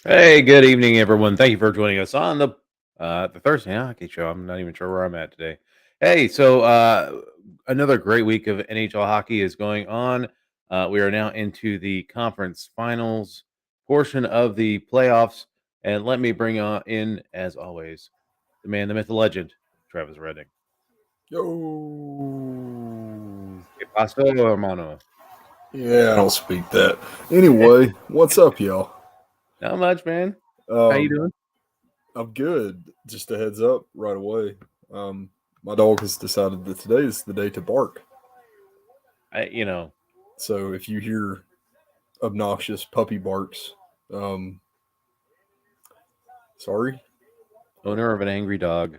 Hey, good evening, everyone. Thank you for joining us on the Thursday Hockey Show. I'm not even sure where I'm at today. Hey, another great week of NHL hockey is going on. We are now into the conference finals portion of the playoffs, and let me bring on in, as always, the man, the myth, the legend, Travis Redding. Yo. ¿Qué pasó, hermano? Yeah, I don't speak that. Anyway, what's up, y'all? Not much, man. How you Um, doing? I'm good. Just a heads up right away. Um, my dog has decided that today is the day to bark. I, you know, So if you hear obnoxious puppy barks, um, sorry, owner of an angry dog,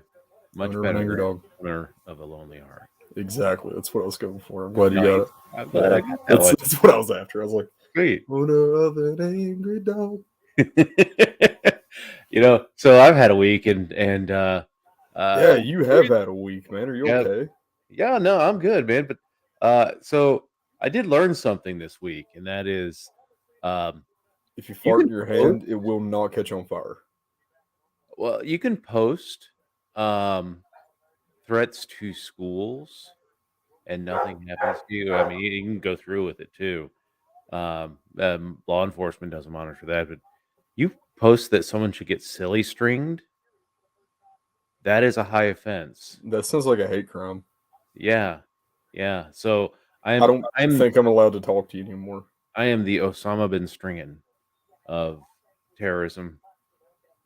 much owner of an better angry than dog. owner of a lonely heart. Exactly. That's what I was going for. I'm glad you got Nice. it. I'm glad Yeah, I got that one. that's what I was after. I was like, Sweet. owner of an angry dog. So I've had a week Yeah, you have weird- had a week, man. Are you yeah, okay? yeah, no, I'm good, man. But so I did learn something this week, and that is um If you you fart can in your post hand, it will not catch on fire. you can post um threats to schools and nothing happens to you. I mean, you can go through with it too. Law enforcement doesn't monitor that, but you post that someone should get silly stringed, that is a high offense. That sounds like a hate crime. Yeah. Yeah. So I I'm don't I'm think I'm allowed to talk to you anymore. I am the Osama bin Stringen of terrorism.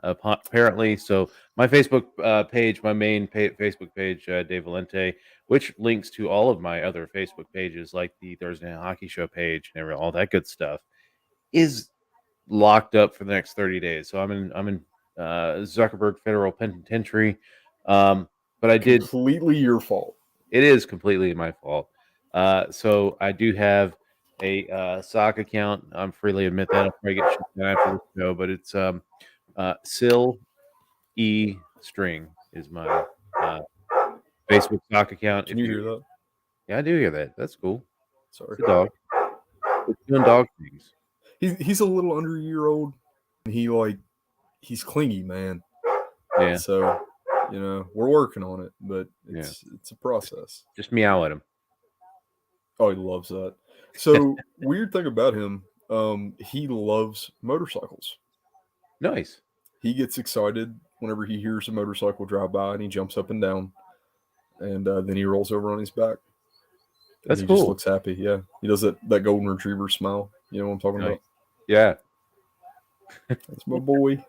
Apparently, so my Facebook page, my main Facebook page, Dave Valente, which links to all of my other Facebook pages, like the Thursday Night Hockey Show page and all that good stuff, is locked up for the next 30 days. So I'm in Zuckerberg Federal Penitentiary. But I did. Completely your fault. It is completely my fault. So I do have a sock account. I'm freely admit that. I'll probably get shut down after this show, but it's Sil E String is my uh, Facebook sock account. Can If you you, hear that? yeah, I do hear that. That's cool. Sorry. It's a dog. It's doing dog things. He's a little under a year old. And he's clingy, man. Yeah, So, we're working on it, but yeah. it's a process. Just meow at him. Oh, he loves that. So, weird thing about him, he loves motorcycles. Nice. He gets excited whenever he hears a motorcycle drive by and he jumps up and down and then he rolls over on his back and That's he just cool. looks happy. Yeah, he does that golden retriever smile. You know what I'm talking Nice. about? Yeah. That's my boy.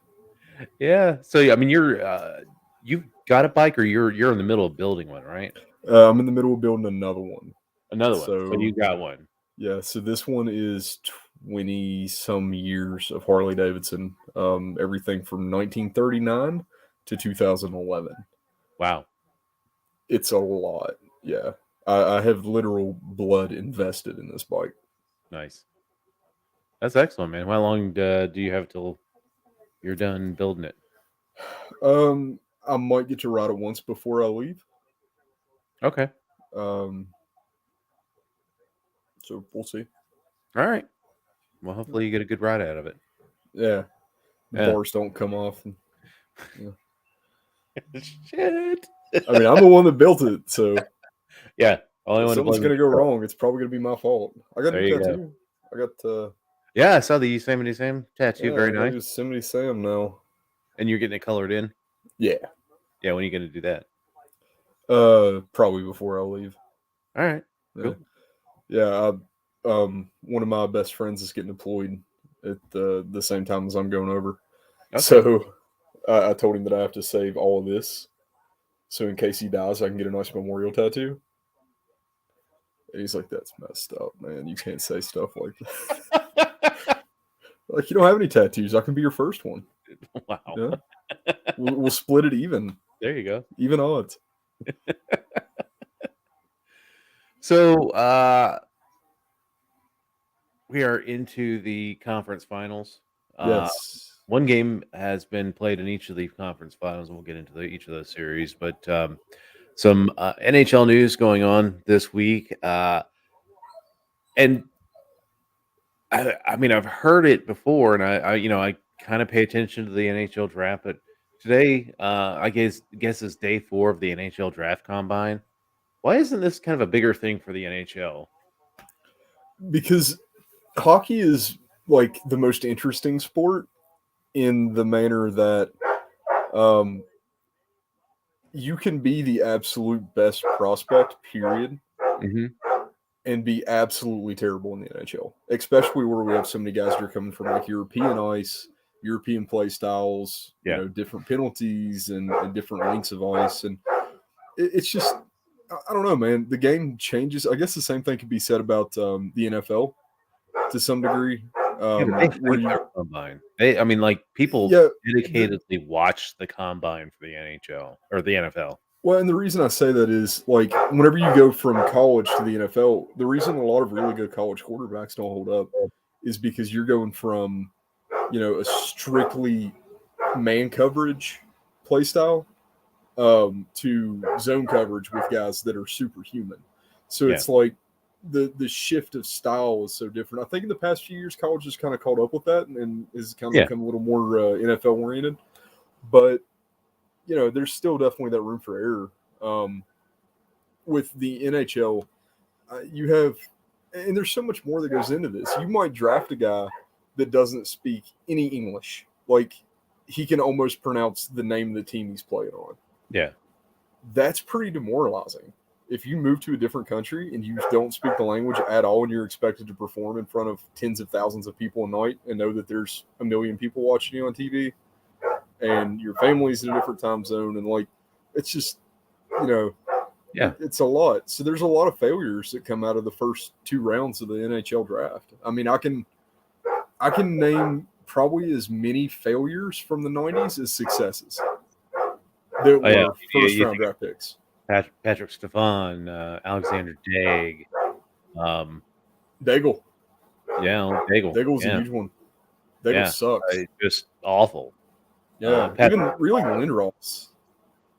Yeah. So yeah, I mean, you've got a bike, or you're in the middle of building one, right? I'm in the middle of building another one. Another one. So you So got one. yeah, so this one is 20 some years of Harley Davidson. Everything from 1939 to 2011. Wow. It's a lot. Yeah, I have literal blood invested in this bike. Nice. That's excellent, man. How long do you have till you're done building it? I might get to ride it once before I leave. Okay. Um, so we'll see. All right. Well, hopefully you get a good ride out of it. Yeah, the Yeah. bars don't come off. And, yeah. Shit. I mean, I'm the one that built it, so Yeah. Only if one to something's blame is gonna go yourself. wrong, it's probably gonna be my fault. I got a There new you go. tattoo. I got Yeah, I saw the Yosemite Sam tattoo. yeah, Very I got nice. Yosemite Sam now. And you're getting it colored in. Yeah. Yeah. When are you going to do that? Probably before I leave. All right. Yeah. Cool. Yeah. One of my best friends is getting deployed at the same time as I'm going over. Okay. So I told him that I have to save all of this, so in case he dies, I can get a nice memorial tattoo. And he's like, "That's messed up, man. You can't say stuff like that. Like, you don't have any tattoos. I can be your first one. Wow. Yeah, we'll split it even, There you go. even odds." So we are into the conference finals. Yes. One game has been played in each of the conference finals, and we'll get into each of those series. But some NHL news going on this week, and I mean, I've heard it before, and I kind of pay attention to the NHL draft, but today, I guess it's day 4 of the NHL draft combine. Why isn't this kind of a bigger thing for the NHL? Because hockey is like the most interesting sport in the manner that um, you can be the absolute best prospect, period, Mhm. and be absolutely terrible in the NHL, especially where we have so many guys that are coming from like European ice, European play styles, Yeah. different penalties and different lengths of ice. And it's just, I don't know, man. The game changes. I guess the same thing could be said about the NFL to some degree. Yeah, but they Where hype you, their combine. I mean, like, people yeah, dedicatedly watch the combine for the NHL or the NFL. well, and the reason I say that is like whenever you go from college to the NFL, the reason a lot of really good college quarterbacks don't hold up is because you're going from, a strictly man coverage play style to zone coverage with guys that are superhuman. So Yeah. it's like the shift of style is so different. I think in the past few years, college has kind of caught up with that and has kind of Yeah. become a little more NFL oriented. But there's still definitely that room for error. With the NHL, you have, and there's so much more that goes into this. You might draft a guy that doesn't speak any English, like he can almost pronounce the name of the team he's playing on. Yeah. That's pretty demoralizing. If you move to a different country and you don't speak the language at all and you're expected to perform in front of tens of thousands of people a night and know that there's a million people watching you on TV and your family's in a different time zone and like it's just Yeah. it's a lot. So there's a lot of failures that come out of the first 2 rounds of the NHL draft. I mean, I can name probably as many failures from the 90s as successes that Oh, yeah. were You first round think draft picks. Patrick Stefan, Alexander Daig, um, Daigle. Daigle. Daigle's a Yeah. huge one. Daigle Yeah. sucks. Just awful. Yeah. Patrick Even really Lindros.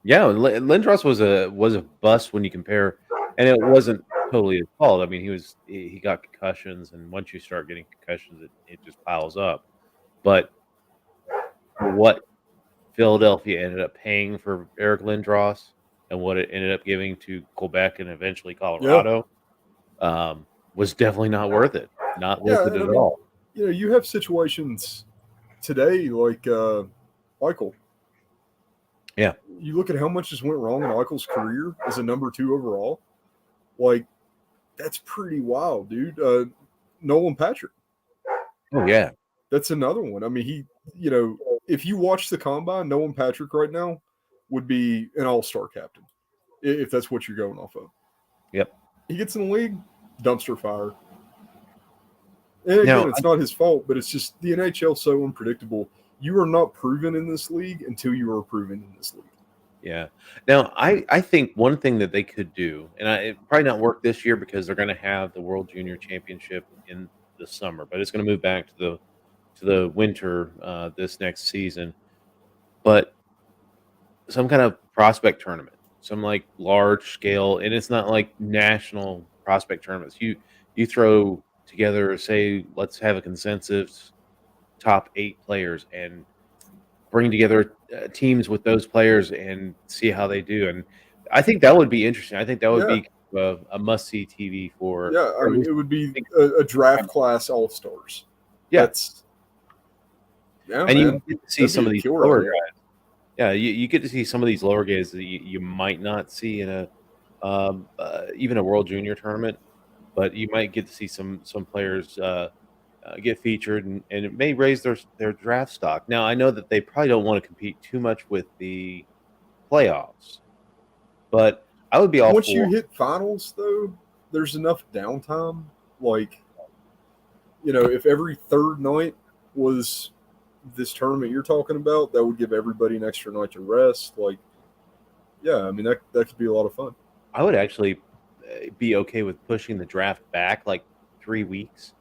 Yeah, Lindros was a bust when you compare, and it wasn't totally his fault. I mean, he got concussions, and once you start getting concussions, it just piles up. But what Philadelphia ended up paying for Eric Lindros and what it ended up giving to Quebec and eventually Yeah. Colorado was definitely not worth it. Not worth Yeah. it And I at mean, all. you have situations today like Eichel. Yeah. You look at how much just went wrong in Eichel's career as a number 2 overall. Like, that's pretty wild, dude. Nolan Patrick. Oh yeah. That's another one. I mean, if you watch the combine, Nolan Patrick right now would be an all-star captain if that's what you're going off of. Yep. He gets in the league, dumpster fire. And Now, again, it's not his fault, but it's just the NHL so unpredictable. You are not proven in this league until you are proven in this league. Yeah. Now, I think one thing that they could do, and it probably not work this year because they're going to have the World Junior Championship in the summer, but it's going to move back to the winter this next season. But some kind of prospect tournament, some like large scale, and it's not like national prospect tournaments. You throw together, say, let's have a consensus top 8 players and bring together teams with those players and see how they do. And I think that would be interesting. I think that would Yeah. be a must see TV for, Yeah. I or at mean, least it would be think, a draft class all-stars. yeah. Yeah, And you man. get to see That'd some be of a these killer lower idea. guys. Yeah, you get to see some of these lower guys that you might not see in a even a World Junior tournament, but you might get to see some players get featured, and it may raise their draft stock. Now, I know that they probably don't want to compete too much with the playoffs, but I would be all Once you for. hit finals, though, there's enough downtime. Like, if every third night was this tournament you're talking about, that would give everybody an extra night to rest. Like, yeah, I mean that could be a lot of fun. I would actually be okay with pushing the draft back like 3 weeks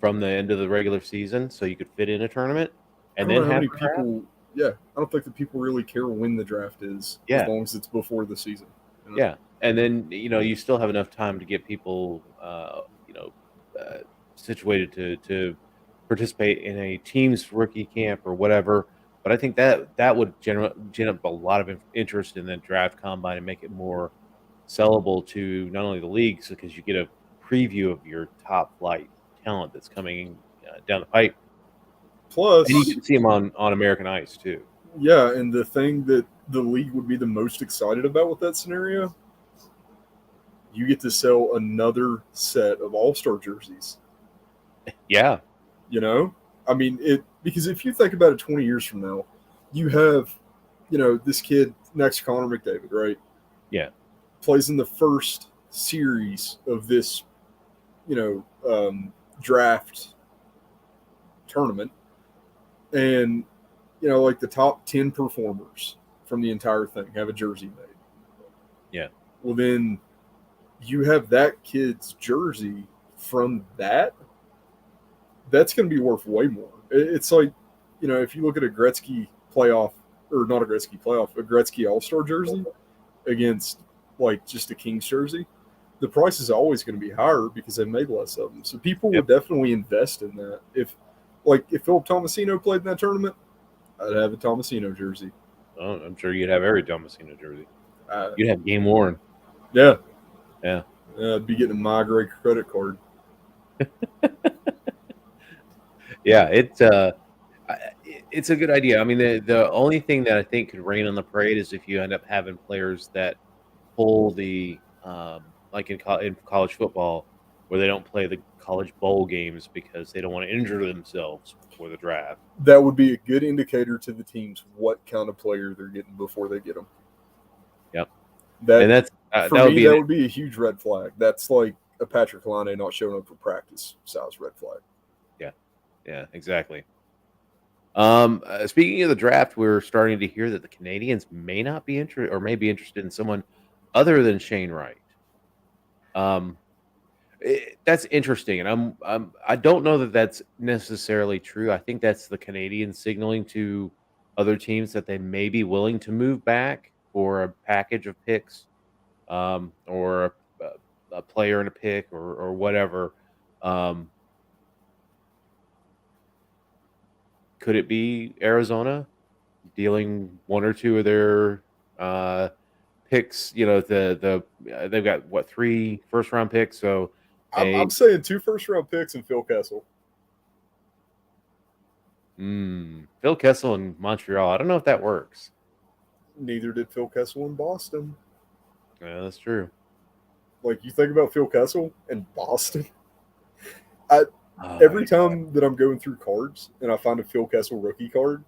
from the end of the regular season, so you could fit in a tournament, I and don't then know how have many the draft. people. Yeah, I don't think that people really care when the draft is, as Yeah, long as it's before the season. yeah, and then you still have enough time to get people, uh, situated to participate in a team's rookie camp or whatever. But I think that would generate a lot of interest in the draft combine and make it more sellable to not only the leagues because you get a preview of your top flight talent that's coming down the pipe, and you get Plus, to see them on American ice too. yeah, and the thing that the league would be the most excited about with that scenario, you get to sell another set of All-Star jerseys. Yeah, You know, I mean it because if you think about it, 20 years from now, you have, this kid next to Connor McDavid, right? yeah, Plays in the first series of this, draft tournament, and like the top 10 performers from the entire thing have a jersey made. yeah, Well, then you have that kid's jersey from that. That's going to be worth way more. It's like, if you look at a Gretzky playoff, or not a Gretzky playoff, a Gretzky All-Star jersey against like just a Kings jersey, the price is always going to be higher because they made less of them. So people yep. would definitely invest in that. If Philip Tomasino played in that tournament, I'd have a Tomasino jersey. Oh, I'm sure you'd have every Tomasino jersey. Uh, You'd have game worn. yeah, Yeah. I'd be getting a My Great credit card. Yeah, it's a good idea. I mean, the only thing that I think could rain on the parade is if you end up having players that pull the like in college football, where they don't play the college bowl games because they don't want to injure themselves before the draft. That would be a good indicator to the teams what kind of player they're getting before they get them. Yep, That and that's for that would me, be that would be a huge red flag. That's like a Patrick Laine not showing up for practice size red flag. yeah, exactly. Speaking of the draft, we're starting to hear that the Canadians may not be interested or may be interested in someone other than Shane Wright. Um, that's interesting, and I don't know that that's necessarily true. I think that's the Canadians signaling to other teams that they may be willing to move back for a package of picks, or a player and a pick, or whatever. Um, could it be Arizona dealing one or two of their uh, picks? They've got what, 3 first round picks, so I'm saying 2 first-round picks and Phil Kessel. Phil Kessel in Montreal. I don't know if that works. Neither did Phil Kessel in Boston. Yeah, that's true. Like, you think about Phil Kessel in Boston. Oh, Every my God. time that I'm going through cards and I find a Phil Kessel rookie card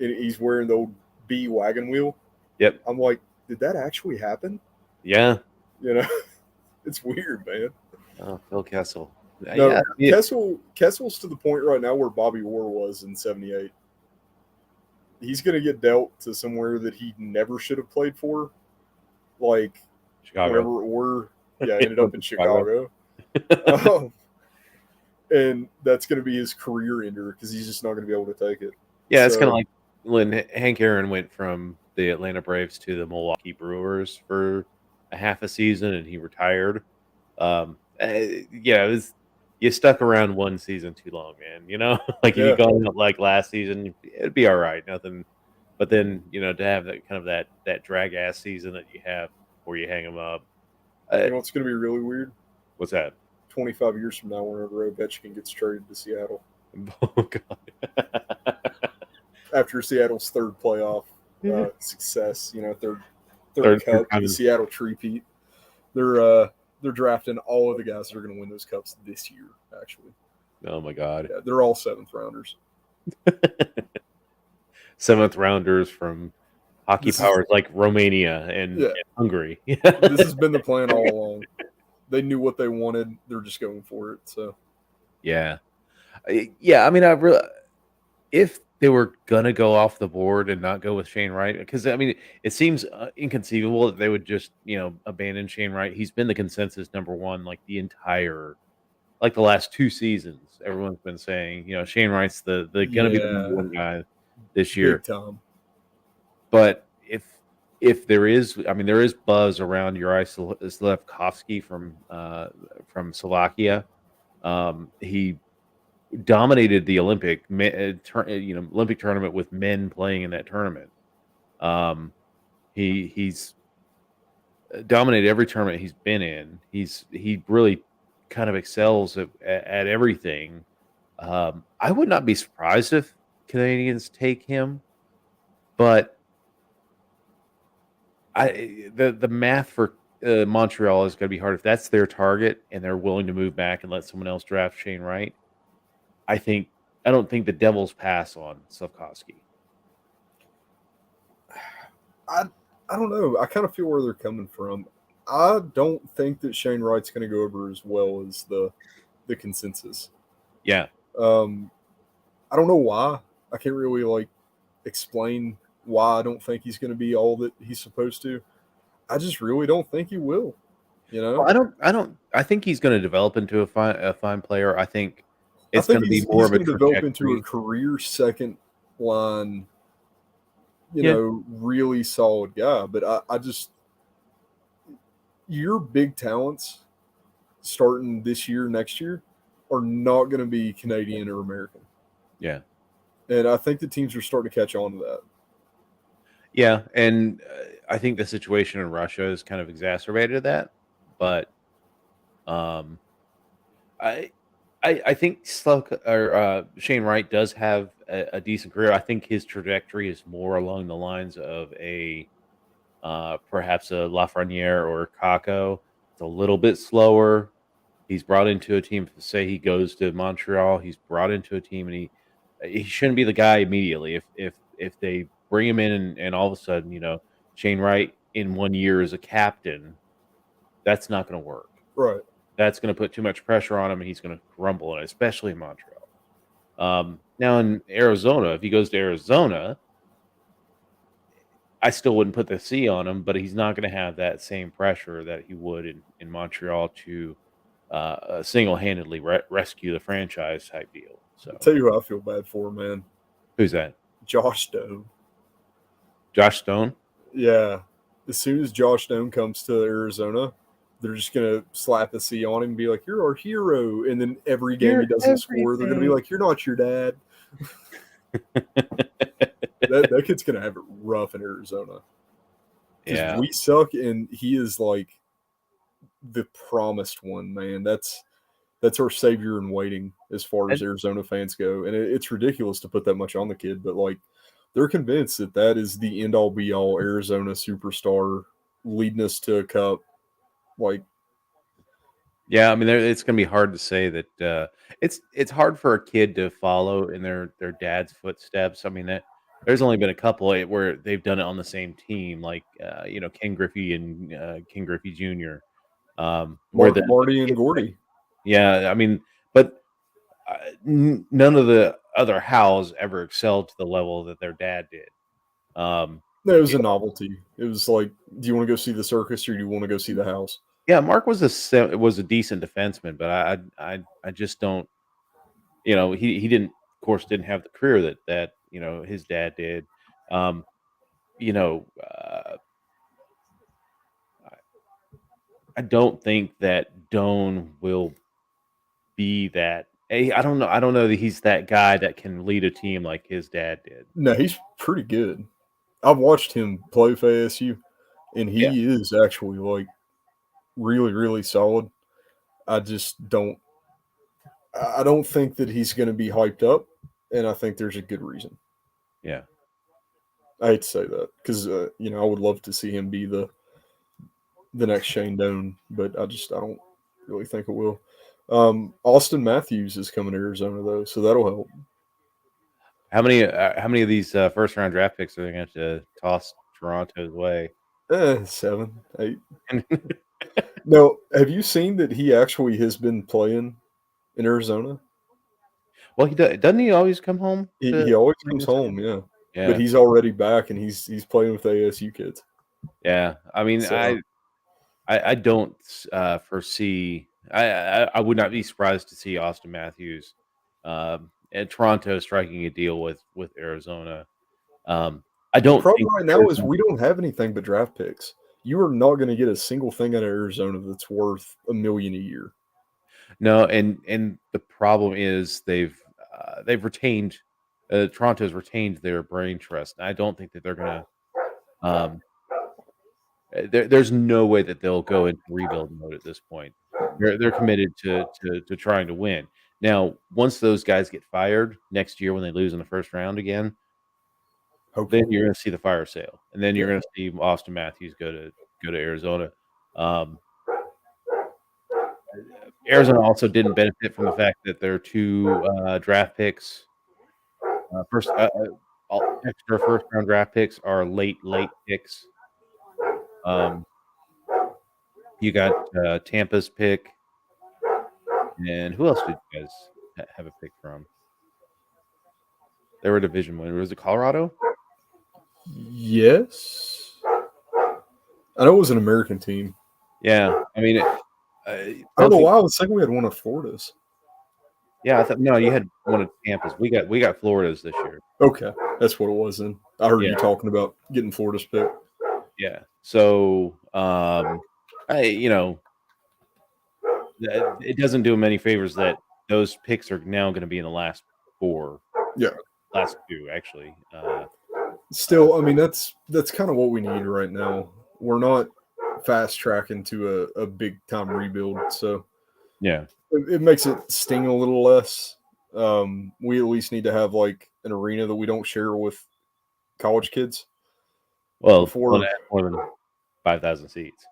and he's wearing the old B wagon wheel, Yep. I'm like, did that actually happen? Yeah. It's weird, man. Oh, Phil Kessel. No, Yeah. Kessel's to the point right now where Bobby Orr was in '78. He's going to get dealt to somewhere that he never should have played for, like Chicago. wherever Orr, ended up in Chicago. And that's going to be his career ender because he's just not going to be able to take it. Yeah, it's kind of like when Hank Aaron went from the Atlanta Braves to the Milwaukee Brewers for a half a season, and he retired. It was, you stuck around one season too long, man. Like if you gone out like last season, it'd be all right, nothing. But then to have that kind of that drag ass season that you have before you hang them up. You know what's going to be really weird? What's that? 25 years from now, whenever Ovechkin gets traded to Seattle. Oh God! After Seattle's third playoff success, third cup, the Seattle Tree-peat, they're drafting all of the guys that are going to win those cups this year. Actually, oh my God! Yeah, they're all 7th rounders. 7th rounders from hockey powers like Romania and Hungary. This has been the plan all along. They knew what they wanted. They're just going for it. So, yeah. I mean, if they were gonna go off the board and not go with Shane Wright, because I mean, it seems inconceivable that they would just abandon Shane Wright. He's been the consensus number one like the last 2 seasons. Everyone's been saying Shane Wright's the gonna be the number one guy this year. Big time. But if there is, I mean, there is buzz around Uri Slafkovsky from Slovakia. He dominated the Olympic tournament with men playing in that tournament. Um, he's dominated every tournament he's been in. He really kind of excels at everything. I would not be surprised if Canadians take him, but the math for Montreal is going to be hard if that's their target and they're willing to move back and let someone else draft Shane Wright. I think I don't think the Devils pass on Slavkovsky. I I don't know. I kind of feel where they're coming from. I don't think that Shane Wright's going to go over as well as the consensus. Yeah, Um, I don't know why. I can't really like explain why I don't think he's going to be all that he's supposed to. I just really don't think he will. You know, well, I think he's going to develop into a fine player. I think I it's think going to be he's more he's of a going to develop into a trajectory. career second line, Yeah, really solid guy. But I just your big talents starting this year, next year, are not going to be Canadian or American. yeah, And I think the teams are starting to catch on to that. yeah, and I think the situation in Russia has kind of exacerbated that. But um, I, I think Shane Wright does have a decent career. I think his trajectory is more along the lines of a perhaps a Lafreniere or Kako. It's a little bit slower. He's brought into a team. Say he goes to Montreal, he's brought into a team, and he shouldn't be the guy immediately. If they bring him in and all of a sudden, Shane Wright in 1 year as a captain, that's not going to work. Right. That's going to put too much pressure on him, and he's going to crumble, and especially in Montreal. Now in Arizona, if he goes to Arizona, I still wouldn't put the C on him, but he's not going to have that same pressure that he would in Montreal to single-handedly rescue the franchise type deal. I'll So tell you who I feel bad for, man. who's that? Josh Doe. Josh Stone? Yeah. As soon as Josh Doe comes to Arizona, they're just gonna slap a C on him and be like, "You're our hero." And then every game You're he doesn't score, they're gonna be everything. like, "You're not your dad." That kid's gonna have it rough in Arizona because Yeah, we suck, and he is like the promised one, man. That's our savior in waiting as far as and Arizona fans go, and it's ridiculous to put that much on the kid, but like they're convinced that that is the end all be all Arizona superstar leading us to a cup. Like, yeah. I mean, it's going to be hard to say that. It's hard for a kid to follow in their dad's footsteps. I mean, there's only been a couple where they've done it on the same team, like Ken Griffey and Ken Griffey Jr. Where Mark the Marty and kids play. Gordy. Yeah, I mean, but none of the other Howes ever excelled to the level that their dad did. Um, No, it was you a know, novelty. It was like, do you want to go see the circus or do you want to go see the house? yeah, Mark was a decent defenseman, but I just don't. He didn't, of course, didn't have the career that his dad did. Um, you know, uh, I I don't think that Doan will be that. I don't know. I don't know that he's that guy that can lead a team like his dad did. No, he's pretty good. I've watched him play for ASU, and Yeah, he is actually like really, really solid. I just don't. I don't think that he's going to be hyped up, and I think there's a good reason. yeah. I hate to say that because I would love to see him be the next Shane Doan, but I don't really think it will. Austin Matthews is coming to Arizona though, so that'll help. How many of these first round draft picks are they going to toss Toronto's way? 7, 8. No, have you seen that he actually has been playing in Arizona? Well, doesn't he always come home He to always comes Minnesota? home, yeah, but Yeah, he's already back and he's playing with ASU kids. yeah. I mean, So I don't foresee. I would not be surprised to see Austin Matthews and Toronto striking a deal with Arizona. I the don't problem think right now is Arizona. we don't have anything but draft picks. You are not going to get a single thing out of Arizona that's worth $1 million a year. No, and the problem is they've retained Toronto's retained their brain trust. I don't think that they're gonna um there's no way that they'll go into rebuild mode at this point. They're committed to trying to win. Now, once those guys get fired next year when they lose in the first round again, then Hopefully, you're gonna see the fire sale, and then you're yeah. gonna see Austin Matthews go to Arizona. Um, Arizona also didn't benefit from the fact that their 2, draft picks, first all extra first round draft picks are late picks. Um, you got, Tampa's pick, and who else did you guys have a pick from? They were a division winner. Was it Colorado? Yes, I know it was an American team. Yeah, I mean, I don't both know the why I was thinking we had one of Florida's. yeah, I thought no, you had one of Tampa's. We got Florida's this year. Okay, that's what it was. Then I heard Yeah, you talking about getting Florida's pick. yeah. So, it doesn't do them any favors that those picks are now gonna be in the last 4, Yeah. last 2 actually. Still, I mean that's kind of what we need right now. We're not fast tracking to a big time rebuild, so Yeah. it makes it sting a little less. We at least need to have like an arena that we don't share with college kids Well, before. it has more than 5,000 seats.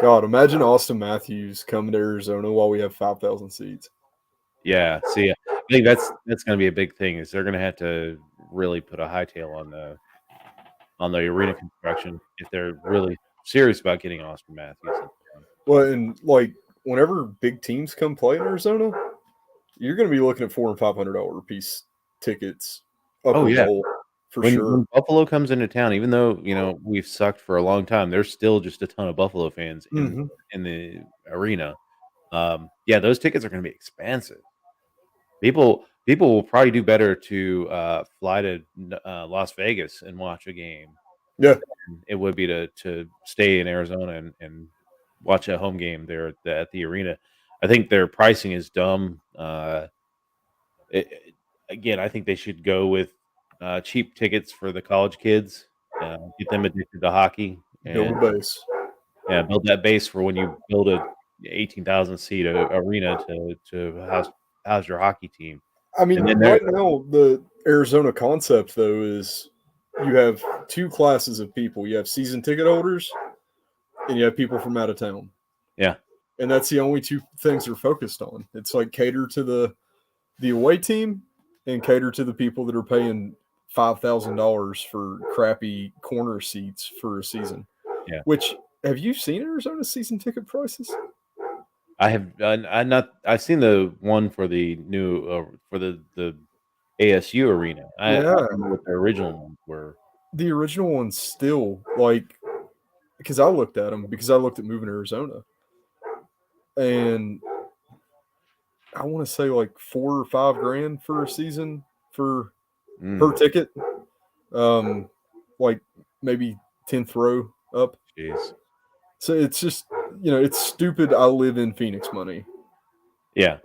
God, imagine Austin Matthews coming to Arizona while we have 5,000 seats. Yeah, see, I think that's gonna be a big thing is they're gonna have to really put a hightail on the arena construction if they're really serious about getting Austin Matthews in town. Well, and like whenever big teams come play in Arizona, you're going to be looking at $400 and $500 a piece tickets, Oh, upper yeah. bowl for When sure. Buffalo comes into town, even though, we've sucked for a long time, there's still just a ton of Buffalo fans Hmm. in the arena. Yeah, those tickets are gonna be expensive. People will probably do better to, fly to Las Vegas and watch a game Yeah, than it would be to stay in Arizona and watch a home game there at the arena. I think their pricing is dumb. It again, I think they should go with, cheap tickets for the college kids, get them addicted to hockey, build and, a base. yeah, build that base for when you build a 18,000 seat arena to house your hockey team, I and mean, then right now the Arizona concept though is you have two classes of people. You have season ticket holders and you have people from out of town. yeah, And that's the only two things they're focused on. It's like cater to the away team and cater to the people that are paying $5,000 for crappy corner seats for a season. yeah. Which have you seen Arizona season ticket prices? I've seen the one for the new, for the ASU arena. I Yeah, don't know what the original ones were. the original one's still like because I looked at them because I looked at moving to Arizona, and I want to say like 4 or 5 grand for a season for per Mm, ticket. Um, like maybe 10th row up. jeez. So it's just it's stupid. I live in Phoenix money. Yeah.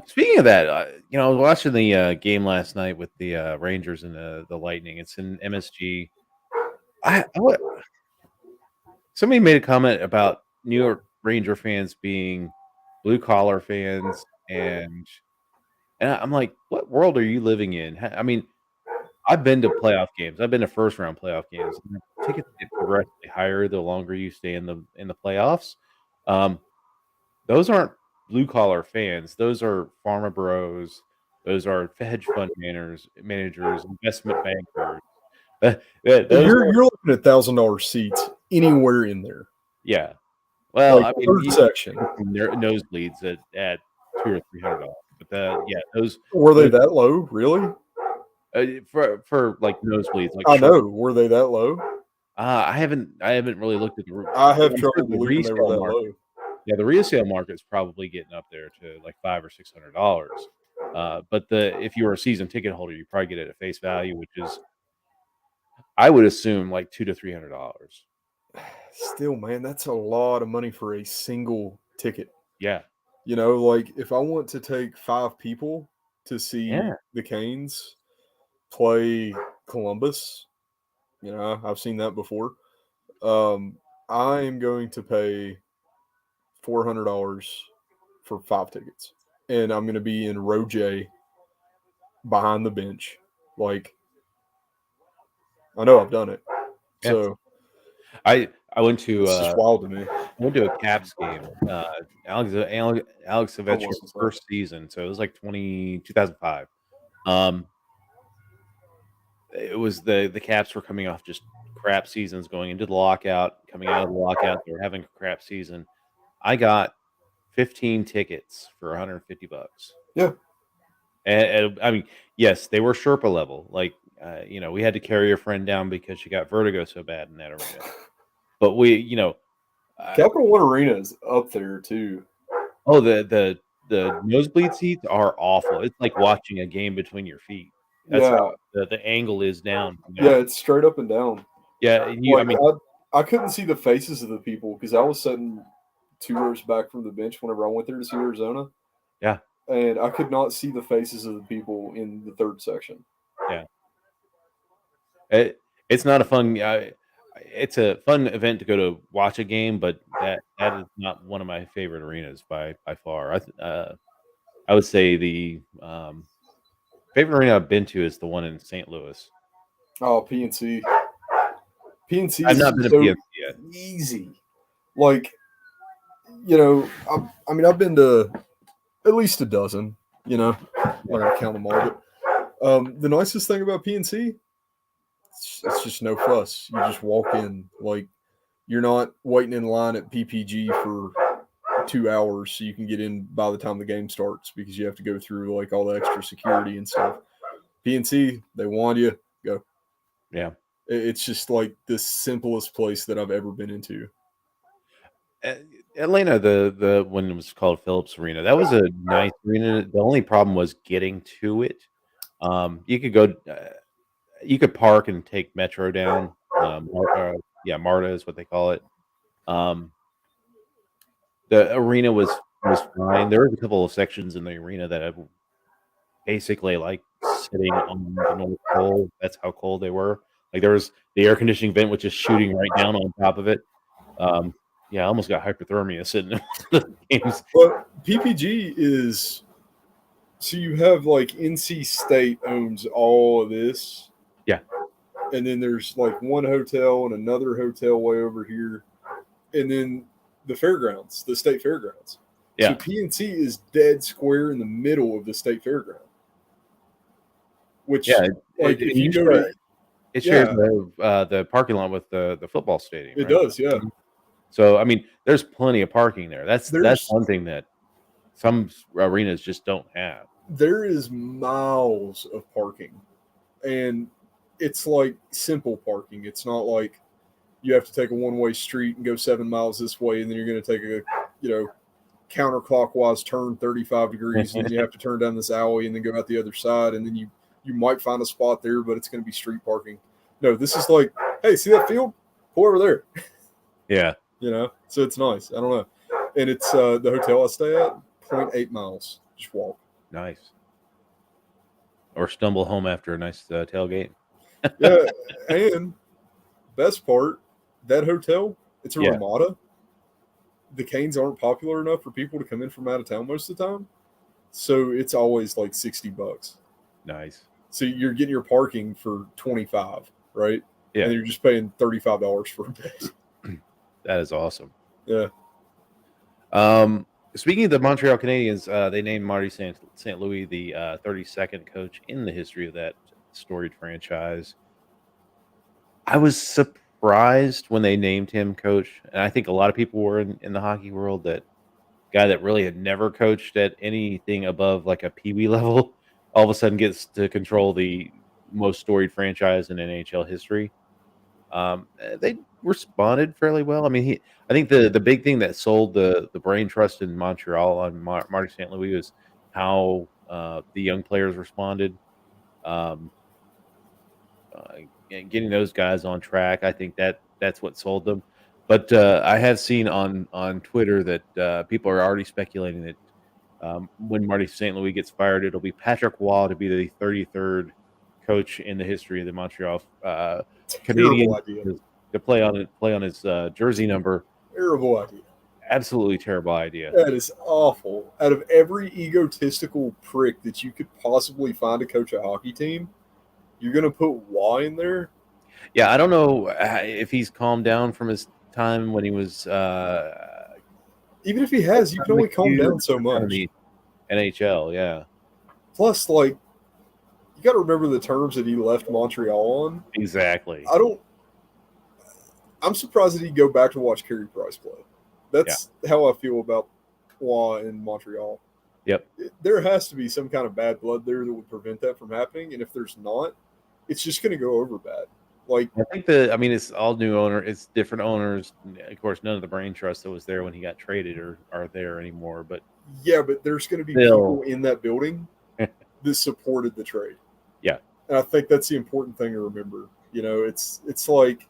Speaking of that, I was watching the, game last night with the, Rangers and the Lightning. It's in MSG. I wa Somebody made a comment about New York Ranger fans being blue collar fans, and I'm like, "What world are you living in?" I mean, I've been to playoff games. I've been to first round playoff games, and the tickets get progressively higher the longer you stay in the playoffs. Um, those aren't blue collar fans. Those are pharma bros. Those are hedge fund managers, investment bankers. Those are You're looking at $1,000 seats anywhere in there, yeah. Well, like I mean, third section. nosebleeds at 2 or $300, but yeah, Were they those that low? Really? for like nosebleeds, like I short. know. Were they that low? I haven't really looked at I have I'm sure trouble the believing they were resale that market. low. Yeah, the resale market's probably getting up there to like $500 or $600. But the if you were a season ticket holder, you probably get it at face value, which is I would assume like $200 to $300. Still, man, that's a lot of money for a single ticket. Yeah. Like if I want to take 5 people to see Yeah. the Canes play Columbus, I've seen that before. I am going to pay $400 for 5 tickets, and I'm going to be in row J behind the bench. Like, I know I've done it, Yeah. so I went to it's just wild to me. a Caps game. Alex I Ovechkin's wasn't so. first season, so it was like 2005. Um, it was the Caps were coming off just crap seasons, going into the lockout, coming out of the lockout. They were having a crap season. I got 15 tickets for $150. Yeah, And I mean, yes, they were Sherpa level. Like, we had to carry a friend down because she got vertigo so bad in that arena. But uh, Capital One Arena is up there too. oh, the nosebleed seats are awful. It's like watching a game between your feet. That's how Yeah, the angle is down from yeah, there. it's straight up and down. Yeah, and I Like mean, I couldn't see the faces of the people because I was sitting 2 rows back from the bench whenever I went there to see Arizona, yeah, and I could not see the faces of the people in the third section. yeah. It's not a fun. It's a fun event to go to watch a game, but that is not one of my favorite arenas by far. I would say the favorite arena I've been to is the one in St. Louis. Oh, PNC. PNC I've is not been to so PNC yet. easy. Like, I mean, I've been to at least a dozen, I'm not going to count them all. But the nicest thing about PNC, it's just no fuss. You just walk in. Like, you're not waiting in line at PPG for 2 hours so you can get in by the time the game starts because you have to go through like all the extra security and stuff. PNC, they want you, go. Yeah. It's just like the simplest place that I've ever been into. Uh, Atlanta, the when it was called Phillips Arena, that was a nice arena. The only problem was getting to it. You could go, you could park and take Metro down. Yeah, MARTA is what they call it. Um, the arena was fine. There was a couple of sections in the arena that I basically like sitting on the North Pole. That's how cold they were. Like there was the air conditioning vent, which is shooting right down on top of it. Yeah, I almost got hypothermia sitting in the games. But PPG is so you have like NC State owns all of this. Yeah. And then there's like one hotel and another hotel way over here. And then the fairgrounds, the state fairgrounds. So Yeah. PNC is dead square in the middle of the state fairground. Which, Yeah, like, if you go to, it shares yeah, the parking lot with the football stadium, it right? does, yeah. Mhm. So, I mean, there's plenty of parking there. That's There's one thing that some arenas just don't have. there is miles of parking, and it's like simple parking. It's not like you have to take a one-way street and go 7 miles this way, and then you're going to take a counterclockwise turn 35 degrees, and then you have to turn down this alley and then go out the other side, and then you might find a spot there, but it's going to be street parking. No, this is like, hey, see that field? Pull over there. Yeah. So it's nice. I don't know. And it's the hotel I stay at, 0.8 miles. Just walk. Nice. Or stumble home after a nice tailgate. Yeah, and best part, that hotel, it's a Yeah. Ramada. The Canes aren't popular enough for people to come in from out of town most of the time. So it's always like $60. Nice. So you're getting your parking for 25, right? Yeah. And you're just paying $35 for a bed. That is awesome. Yeah. Speaking of the Montreal Canadiens, they named Marty St. Louis the 32nd coach in the history of that storied franchise. I was surprised when they named him coach, and I think a lot of people were in the hockey world, that guy that really had never coached at anything above like a peewee level all of a sudden gets to control the most storied franchise in NHL history. They responded fairly well. I mean, I think the big thing that sold the brain trust in Montreal on Marty St. Louis was how the young players responded. Um, and getting those guys on track, I think that's what sold them. But I have seen on Twitter that people are already speculating that when Marty St. Louis gets fired, it'll be Patrick Waugh to be the 33rd coach in the history of the Montreal Terrible Canadiens idea. to play on his jersey number. Terrible idea. Absolutely terrible idea. That is awful. Out of every egotistical prick that you could possibly find to coach a hockey team, you're going to put Y in there? Yeah, I don't know if he's calmed down from his time when he was Even if he has, you can only calm down so in much. the NHL. Yeah, Plus, like, you got to remember the terms that he left Montreal on. exactly. I'm surprised that he'd go back to watch Carey Price play. That's how I feel about Y in Montreal. Yep. There has to be some kind of bad blood there that would prevent that from happening. And if there's not, it's just going to go over bad. Like, I think it's all new owner. It's different owners. Of course, none of the brain trust that was there when he got traded are there anymore. But yeah, but there's going to be still, people in that building that supported the trade. Yeah. And I think that's the important thing to remember. You know, it's like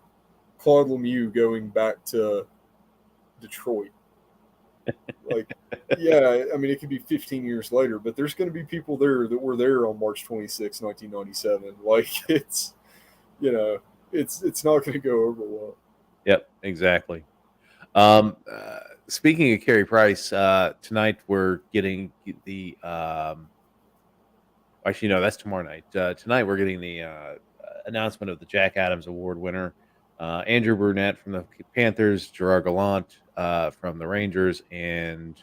Claude Lemieux going back to Detroit. Like, yeah, I mean, it could be 15 years later, but there's going to be people there that were there on March 26, 1997. Like, it's, you know, it's not going to go over well. Yep, exactly. Speaking of Carey Price, tonight we're getting the actually no, that's tomorrow night. Tonight we're getting the announcement of the Jack Adams Award winner, Andrew Brunette from the Panthers, Gerard Gallant from the Rangers, and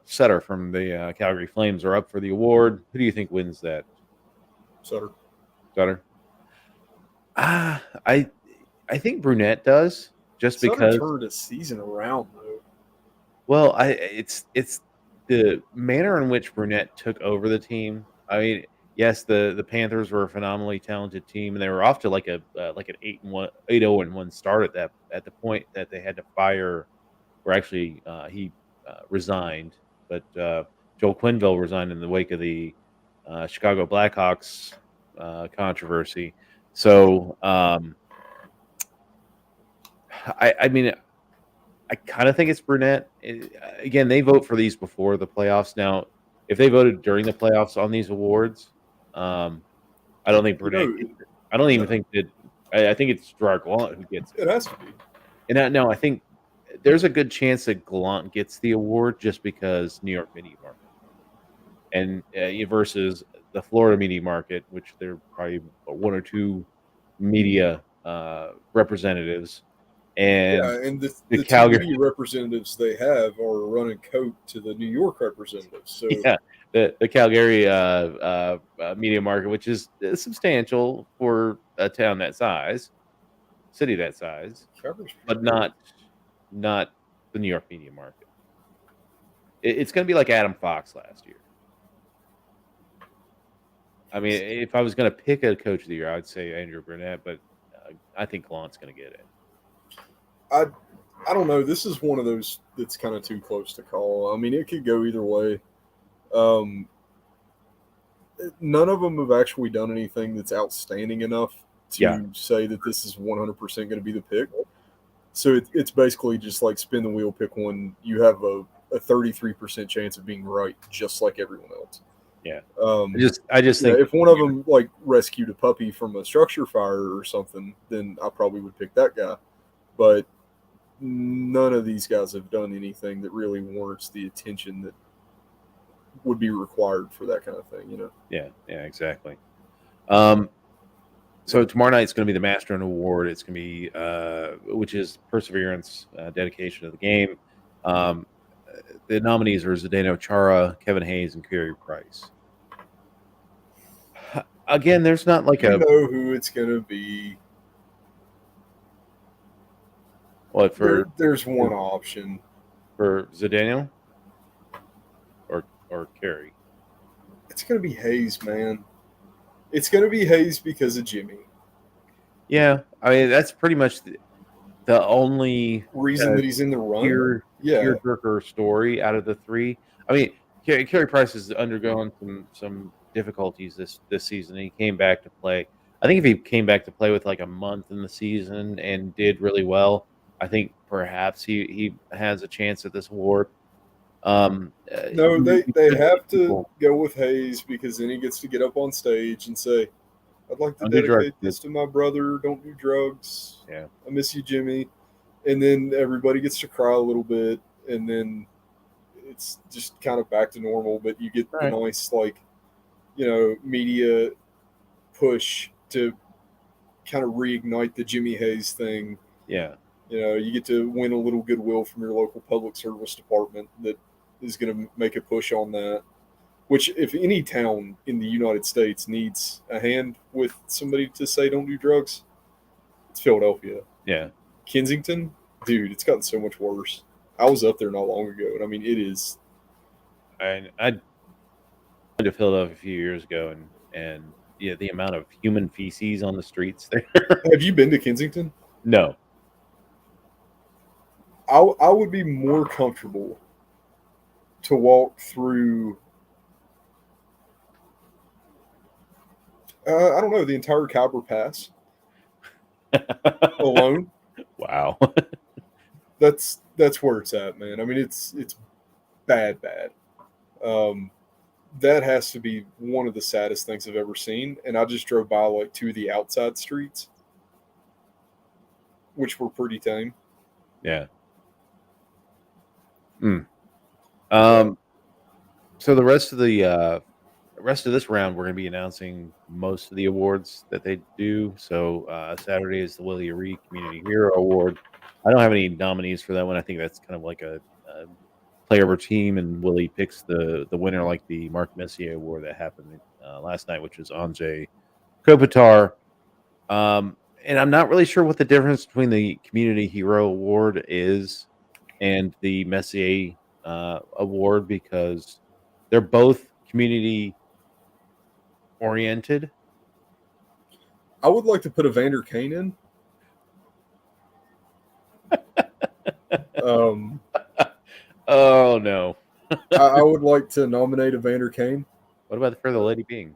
Sutter from the Calgary Flames are up for the award. Who do you think wins that? Sutter. Sutter. I think Brunette does, just Sutter because turned a season around though. Well, it's the manner in which Brunette took over the team. I mean, yes, the Panthers were a phenomenally talented team, and they were off to like an 8-0-1 start at the point that they had to fire, or actually he resigned, but Joel Quenneville resigned in the wake of the Chicago Blackhawks controversy. So I mean, I kind of think it's Brunette. Again, they vote for these before the playoffs. Now, if they voted during the playoffs on these awards, I don't think Brunette gets it. I don't even think that. I think it's Gerard Gallant who gets it. It has to be. And no, I think there's a good chance that Gallant gets the award just because New York media market, and versus the Florida media market, which there are probably one or two media representatives. And the two Calgary media representatives they have are running coat to the New York representatives. So yeah, the Calgary media market, which is substantial for a town that size, city that size, but not the New York media market. It's going to be like Adam Fox last year. I mean, if I was going to pick a coach of the year, I would say Andrew Brunette, but I think Gallant's going to get it. I don't know. This is one of those that's kind of too close to call. I mean, it could go either way. None of them have actually done anything that's outstanding enough to say that this is 100% going to be the pick. So it's basically just like spin the wheel, pick one. You have a 33% chance of being right, just like everyone else. Yeah. I just think if one of them like rescued a puppy from a structure fire or something, then I probably would pick that guy. But none of these guys have done anything that really warrants the attention that would be required for that kind of thing, you know? Yeah, exactly. So tomorrow night it's going to be the Master Award. It's going to be, which is perseverance, dedication to the game. The nominees are Zdeno Chara, Kevin Hayes, and Carey Price. Again, there's not like you know who it's going to be. What there's one option for Zdeno or Carey. It's going to be Hayes, man. It's going to be Hayes because of Jimmy. Yeah, I mean that's pretty much the only reason that he's in the run. Tearjerker story out of the three. I mean, Carey Price has undergone some difficulties this season. He came back to play. I think if he came back to play with like a month in the season and did really well, I think perhaps he has a chance at this award. No, You they said that have to people go with Hayes because then he gets to get up on stage and say, "I'd like to don't do drugs. dedicate this to my brother. Don't do drugs. Yeah, I miss you, Jimmy." And then everybody gets to cry a little bit, and then it's just kind of back to normal. But you get the right. nice media push to kind of reignite the Jimmy Hayes thing. Yeah, You get to win a little goodwill from your local public service department that is going to make a push on that. Which, if any town in the United States needs a hand with somebody to say don't do drugs, it's Philadelphia. yeah. Kensington, dude, it's gotten so much worse. I was up there not long ago, and I mean, it is. I went to Philadelphia a few years ago, and yeah, the amount of human feces on the streets there. Have you been to Kensington? No, I would be more comfortable to walk through. I don't know, the entire Khyber Pass alone. wow. That's where it's at, man. I mean, it's bad. Um, that has to be one of the saddest things I've ever seen. And I just drove by like two of the outside streets, which were pretty tame. Yeah. Mm. Yeah, Um. So the rest of this round, we're going to be announcing most of the awards that they do. So Saturday is the Willie Reed Community Hero Award. I don't have any nominees for that one. I think that's kind of like a player per team, and Willie picks the winner, like the Mark Messier Award that happened last night, which was Anze Kopitar. And I'm not really sure what the difference between the Community Hero Award is and the Messier Award, because they're both community oriented. I would like to put Evander Kane in. Um, Oh no! I would like to nominate Evander Kane. What about for the Lady Being?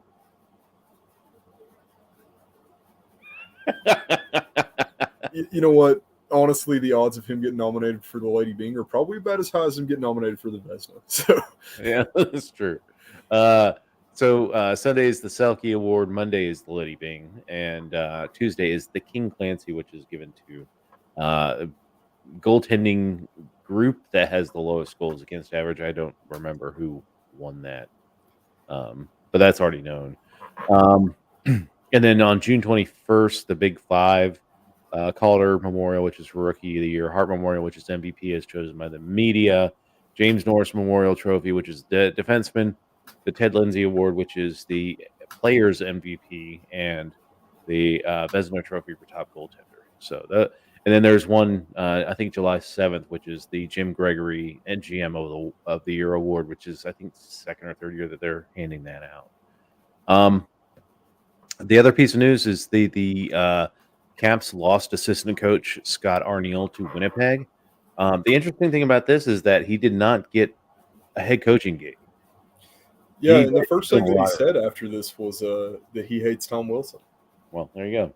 You know what? Honestly, the odds of him getting nominated for the Lady Bing are probably about as high as him getting nominated for the Vesna. So Yeah, that's true. Uh, so Sunday is the Selkie Award, Monday is the Lady Bing, and Tuesday is the King Clancy, which is given to uh, goaltending group that has the lowest goals against average. I don't remember who won that, but that's already known. Um, and then on June 21st, the Big Five, Calder Memorial, which is for Rookie of the Year, Hart Memorial, which is MVP, is chosen by the media, James Norris Memorial Trophy, which is the defenseman, the Ted Lindsay Award, which is the players MVP, and the Vezina Trophy for top goaltender. So and then there's one, I think July 7th, which is the Jim Gregory NGM of the Year Award, which is I think second or third year that they're handing that out. The other piece of news is the Caps lost assistant coach Scott Arniel to Winnipeg. The interesting thing about this is that he did not get a head coaching gig. yeah, He's and the actually first doing thing a that he lot of. said after this was that he hates Tom Wilson. Well, there you go.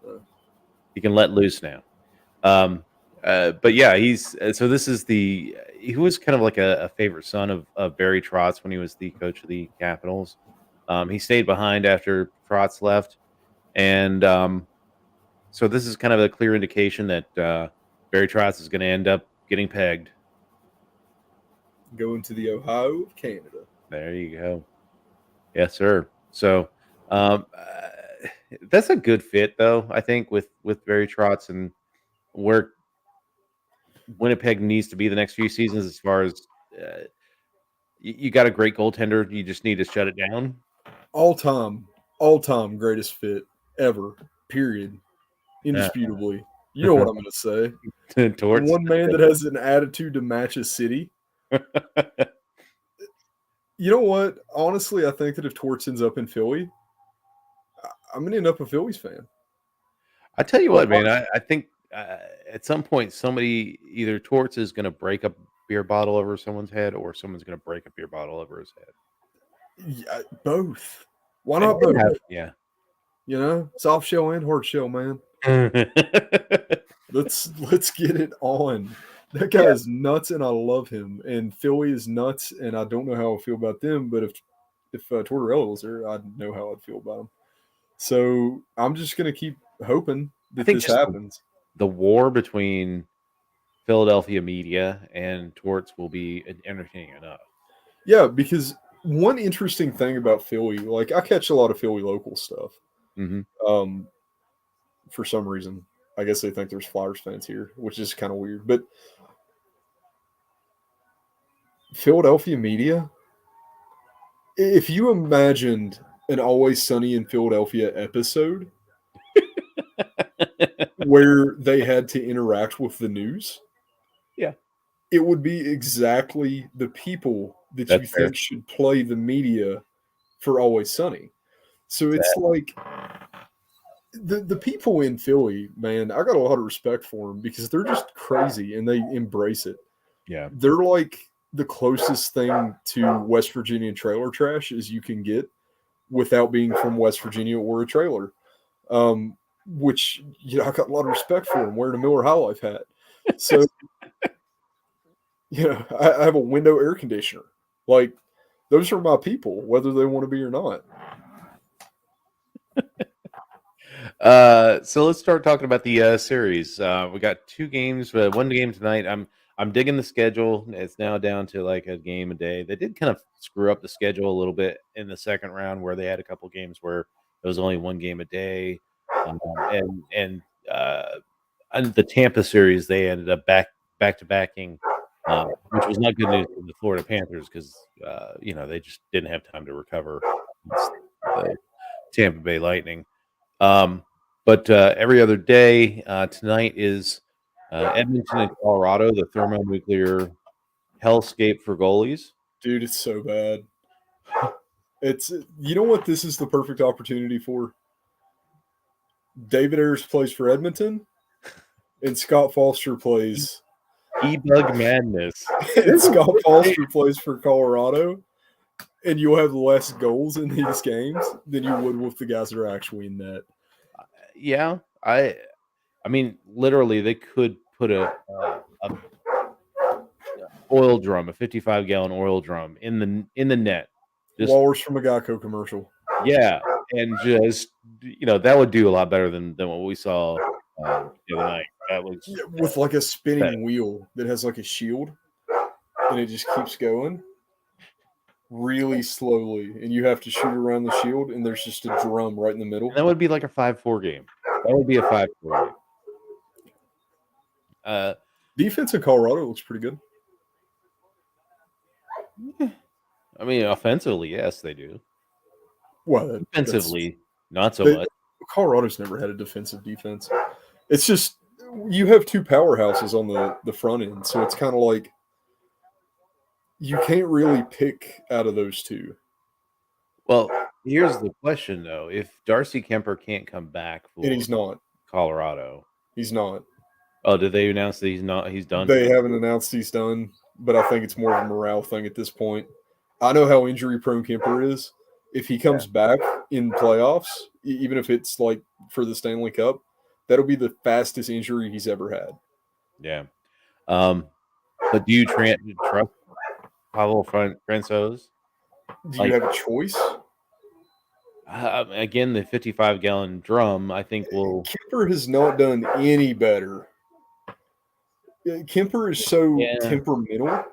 Uh, He can let loose now. Um, but yeah, he's so this is he was kind of like a favorite son of Barry Trotz when he was the coach of the Capitals. He stayed behind after Trotz left, and so this is kind of a clear indication that Barry Trotz is going to end up getting pegged. Going to the Ohio of Canada. There you go. Yes, sir. So that's a good fit, though. I think with Barry Trotz and where Winnipeg needs to be the next few seasons, as far as uh, you got a great goaltender, you just need to shut it down. All time greatest fit ever. Period. Yeah. Indisputably. You know what I'm going to say. The Torts. one man that has an attitude to match a city. You know what? Honestly, I think that if Torts ends up in Philly, I'm going to end up a Phillies fan. I tell you But what, man, I think at some point somebody, either Torts is going to break a beer bottle over someone's head, or someone's going to break a beer bottle over his head. yeah, both. Why And not both? yeah. You know, soft shell and hard shell, man. Let's get it on. That guy Yeah, is nuts, and I love him. And Philly is nuts, and I don't know how I feel about them. But if Tortorella was there, I'd know how I'd feel about him. So I'm just gonna keep hoping I that think this just happens. the war between Philadelphia media and Torts will be entertaining enough. Yeah, because one interesting thing about Philly, like I catch a lot of Philly local stuff. Hmm. Um, for some reason, I guess they think there's Flyers fans here, which is kind of weird. But Philadelphia media, if you imagined an Always Sunny in Philadelphia episode where they had to interact with the news, Yeah, it would be exactly the people that you that's fair. think should play the media for Always Sunny. So it's That, like the people in Philly, man, I got a lot of respect for them because they're just crazy and they embrace it. yeah. They're like the closest thing to West Virginia trailer trash as you can get without being from West Virginia or a trailer. Which I got a lot of respect for them wearing a Miller High Life hat. So I have a window air conditioner. Like those are my people, whether they want to be or not. So let's start talking about the series. We got two games, but one game tonight. I'm digging the schedule. It's now down to like a game a day. They did kind of screw up the schedule a little bit in the second round, where they had a couple games where it was only one game a day, um, and the Tampa series they ended up back to backing, which was not good news for the Florida Panthers because they just didn't have time to recover against the Tampa Bay Lightning. Um, but every other day, tonight is Edmonton and Colorado, the thermonuclear hellscape for goalies. Dude, it's so bad. It's you know what this is the perfect opportunity for? David Ayers plays for Edmonton and Scott Foster plays E-bug madness. and There's a Scott good thing. Foster plays for Colorado, and you'll have less goals in these games than you would with the guys that are actually in net. Yeah, I mean, literally, they could put a oil drum, a 55-gallon oil drum in the net. Just Walrus from a Geico commercial. yeah, and just that would do a lot better than what we saw the other night. That was Yeah, with like a pathetic. spinning wheel that has like a shield and it just keeps going really slowly, and you have to shoot around the shield, and there's just a drum right in the And middle. that would be like a 5-4 game. That would be a 5-4 game. Uh, Defense in Colorado looks pretty good. I mean, offensively, yes, they do. Well, that's Defensively, not so they, much. Colorado's never had a defensive defense. It's just you have two powerhouses on the front end, so it's kind of like you can't really pick out of those two. Well, here's the question though: if Darcy Kemper can't come back And for he's not. Colorado, He's not. oh, did they announce that he's not? He's done for They the haven't announced he's done, but I think it's more of a morale thing at this point. I know how injury prone Kemper is. If he yeah. comes back in playoffs, even if it's like for the Stanley Cup, that'll be the fastest injury he's ever had. Yeah. But do you trust Pavel Francouz? Do you Like have a choice? again, the 55-gallon drum, I think will. Kemper has not done any better. Kemper is so Yeah. temperamental.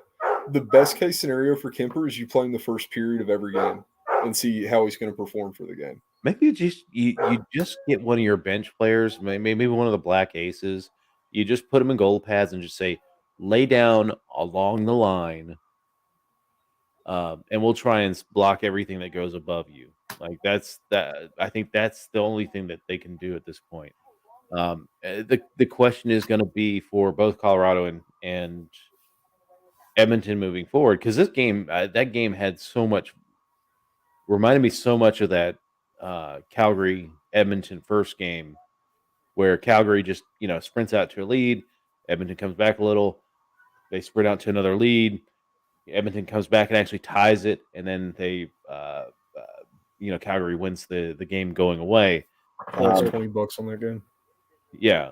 The best case scenario for Kemper is you play him the first period of every game and see how he's going to perform for the game. Maybe you just get one of your bench players, maybe one of the black aces. You just put them in goal pads and just say, lay down along the line, and we'll try and block everything that goes above you. Like that's that. I think that's the only thing that they can do at this point. The question is going to be for both Colorado and Edmonton moving forward because that game had so much reminded me so much of that Calgary Edmonton first game where Calgary just sprints out to a lead, Edmonton comes back a little, they sprint out to another lead, Edmonton comes back and actually ties it, and then they Calgary wins the game going away. I lost $20 on that game. Yeah.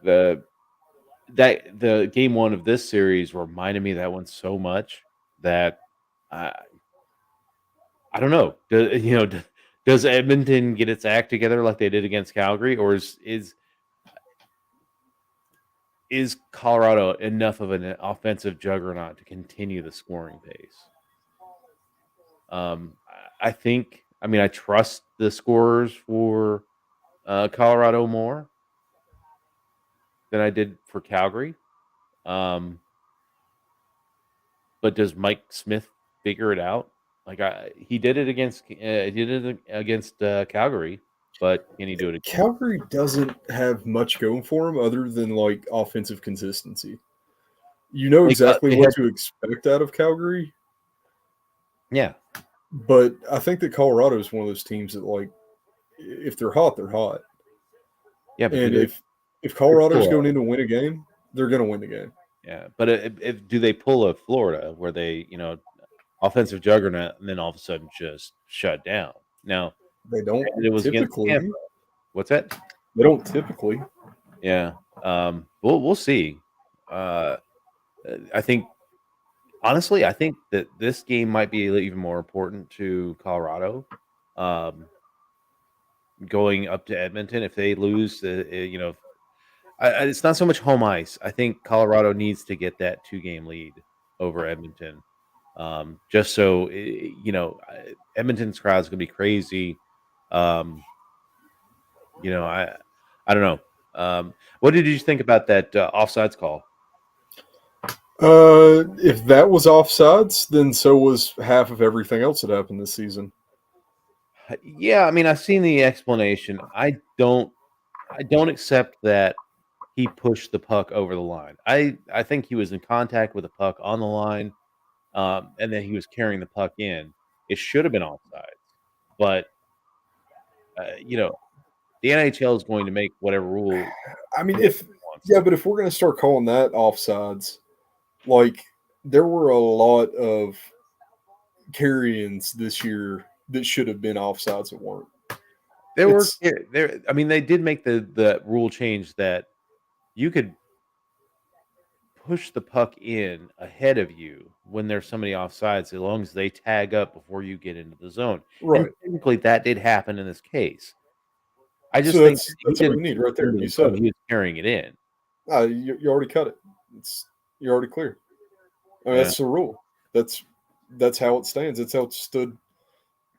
The game one of this series reminded me of that one so much that I don't know. Does Edmonton get its act together like they did against Calgary, or is Colorado enough of an offensive juggernaut to continue the scoring pace? I think. I mean, I trust the scorers for Colorado more than I did for Calgary. But does Mike Smith figure it out? Like he did it against Calgary, but can he do it again? Calgary doesn't have much going for him other than like offensive consistency. You know exactly what to expect out of Calgary. Yeah. But I think that Colorado is one of those teams that, like, if they're hot, they're hot. Yeah, but and if Colorado's going in to win a game, they're going to win the game. Yeah, but if do they pull a Florida where they, offensive juggernaut and then all of a sudden just shut down? Now they don't. It was typically. Against Tampa. What's that? They don't typically. Yeah. We'll see. I think. Honestly, I think that this game might be even more important to Colorado. Going up to Edmonton, if they lose, it's not so much home ice. I think Colorado needs to get that 2-game lead over Edmonton, just so Edmonton's crowd is going to be crazy. I don't know. What did you think about that offsides call? If that was offsides, then so was half of everything else that happened this season. Yeah, I mean, I've seen the explanation. I don't accept that he pushed the puck over the line. I think he was in contact with the puck on the line, and then he was carrying the puck in. It should have been offsides, but the NHL is going to make whatever rule. I mean, but if we're going to start calling that offsides, like there were a lot of carry-ins this year that should have been offsides that weren't. I mean, they did make the rule change that you could push the puck in ahead of you when there's somebody offsides, as long as they tag up before you get into the zone. Right. And technically, that did happen in this case. I just think that's all you need right there. You said he was carrying it in. You already cut it. You're already clear. I mean, that's the rule. That's how it stands. That's how it stood.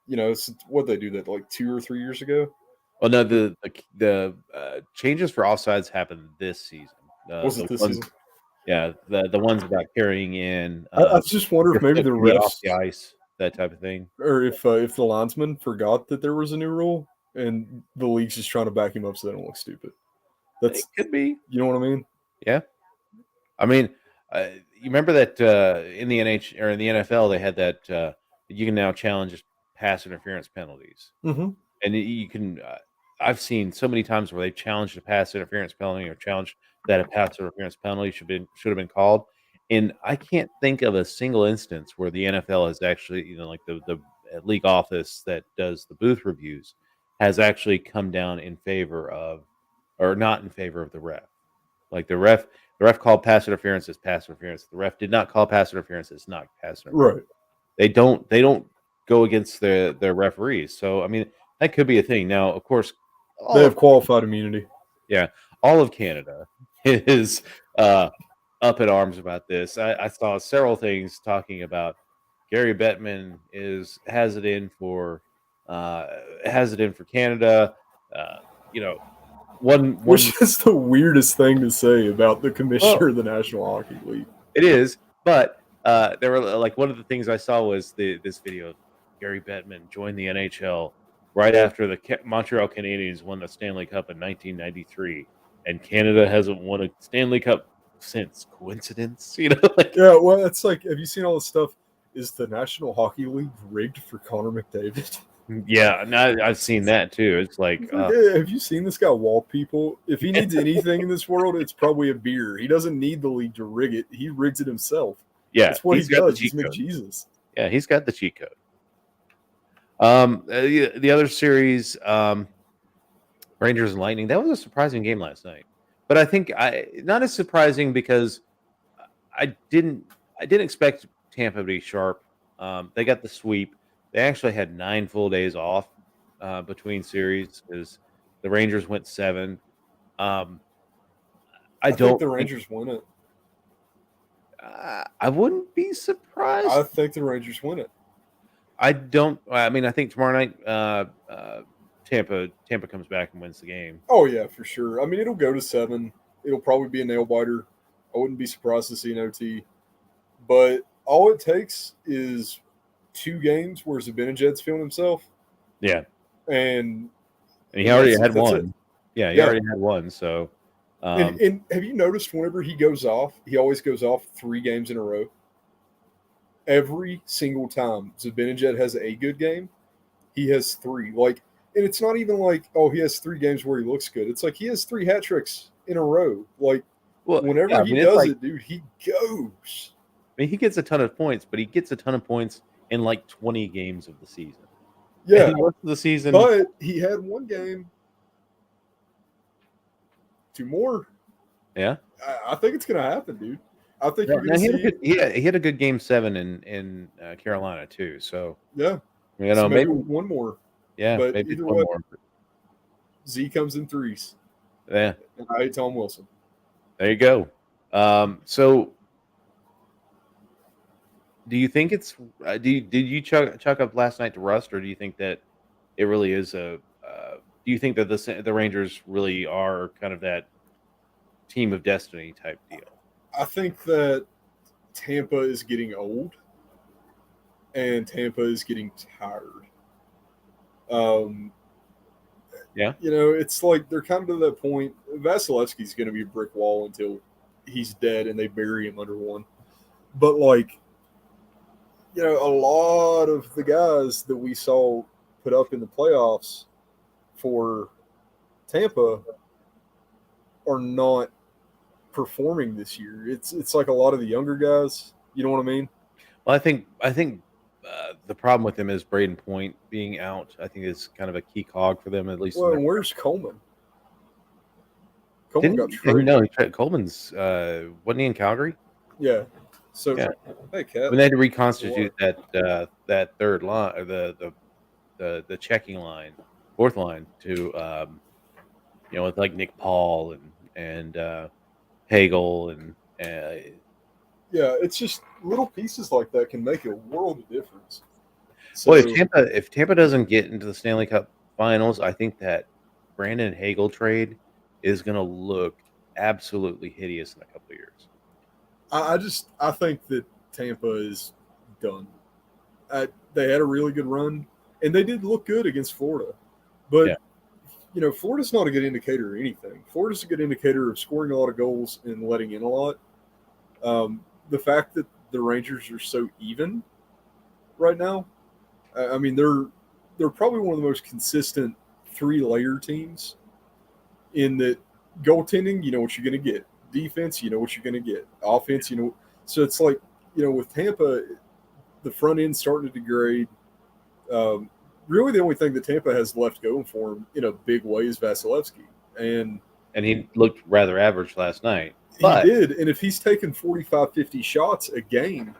It's what they do that like 2 or 3 years ago. Well, no, the changes for offsides happened this season. Was it this season? Yeah, the ones about carrying in. I just wonder if maybe the refs off the ice, that type of thing, or if the linesman forgot that there was a new rule and the league's just trying to back him up so they don't look stupid. It could be. You know what I mean? Yeah. I mean, you remember that in the NHL or in the NFL they had that you can now challenge pass interference penalties, and you can. I've seen so many times where they challenged a pass interference penalty or challenged that a pass interference penalty should have been called, and I can't think of a single instance where the NFL has actually, like the league office that does the booth reviews has actually come down in favor of, or not in favor of the ref. Like the ref called pass interference as pass interference. The ref did not call pass interference as not pass interference. Right. They don't go against their referees. So I mean, that could be a thing. Now, of course, they have qualified immunity. Yeah, all of Canada is up in arms about this. I saw several things talking about Gary Bettman has it in for Canada. Which is the weirdest thing to say about the commissioner of the National Hockey League. It is, but there were like one of the things I saw was this video of Gary Bettman joined the NHL right after the Montreal Canadiens won the Stanley Cup in 1993, and Canada hasn't won a Stanley Cup since. Coincidence? Yeah, well, it's like, have you seen all this stuff? Is the National Hockey League rigged for Connor McDavid? Yeah, I've seen that too. It's like, have you seen this guy wall people? If he needs anything in this world, it's probably a beer. He doesn't need the league to rig it. He rigs it himself. Yeah, that's what he does. He's McJesus. Yeah, he's got the cheat code. The other series, Rangers and Lightning, that was a surprising game last night. But I think not as surprising because I didn't I didn't expect Tampa to be sharp. They got the sweep. They actually had 9 full days off between series because the Rangers went 7. Um, I I think don't the think Rangers win it. I wouldn't be surprised. I think the Rangers win it. I don't. I mean, I think tomorrow night, Tampa comes back and wins the game. Oh yeah, for sure. I mean, it'll go to 7. It'll probably be a nail biter. I wouldn't be surprised to see an OT. But all it takes is 2 games where Zibanejad's feeling himself, Yeah, and and he already had that's it. one. Yeah, he Yeah. already had one. So, And, um, and have you noticed whenever he goes off, he always goes off 3 games in a row? Every single time Zibanejad has a good game, he has 3. And it's not even like, oh, he has 3 games where he looks good. It's like he has 3 hat tricks in a row. Like, well, yeah, whenever I he mean, it's does like it, dude, he goes. I mean, he gets a ton of points, but he gets a ton of points in like 20 games of the season. And Yeah, the rest of the season, but he had 1 game, 2 more. yeah, I think it's going to happen, dude. I think yeah. you're going No, to see, he had a good game 7 in Carolina too. So yeah. you So know, maybe maybe 1 more. yeah, But maybe either one way, more. Z comes in 3s. Yeah, And I hate Tom Wilson. there you go. So do you think it's did you chuck up last night to rust, or do you think that it really is a? Do you think that the Rangers really are kind of that team of destiny type deal? I think that Tampa is getting old and Tampa is getting tired. Um, Yeah. it's like they're kind of to that point. Vasilevsky's going to be a brick wall until he's dead and they bury him under one. But, like, a lot of the guys that we saw put up in the playoffs for Tampa are not performing this year. It's like a lot of the younger guys. You know what I mean? Well, I think the problem with him is Braden Point being out. I think is kind of a key cog for them, at least in Well, their. and where's Coleman? Coleman got Didn't you traded. know Coleman's wasn't he in Calgary? Yeah. So, Yeah, hey, I Cat. mean they had to The water. reconstitute that third line, or the checking line, fourth line to with like Nick Paul and Hagel and Yeah, it's just little pieces like that can make a world of difference. boy, So, if Tampa doesn't get into the Stanley Cup Finals, I think that Brandon Hagel trade is going to look absolutely hideous in a couple of years. I think that Tampa is done. They had a really good run, and they did look good against Florida. Yeah, But, Florida's not a good indicator of anything. Florida's a good indicator of scoring a lot of goals and letting in a lot. The fact that the Rangers are so even right now, I mean, they're probably one of the most consistent 3-layer teams in that goaltending, you know what you're going to get. Defense, you know what you're going to get. Offense, you know. So it's like, with Tampa, the front end starting to degrade. Um, really, the only thing that Tampa has left going for him in a big way is Vasilevsky. And and he looked rather average last night, he but did. And if he's taking 45, 50 shots a game,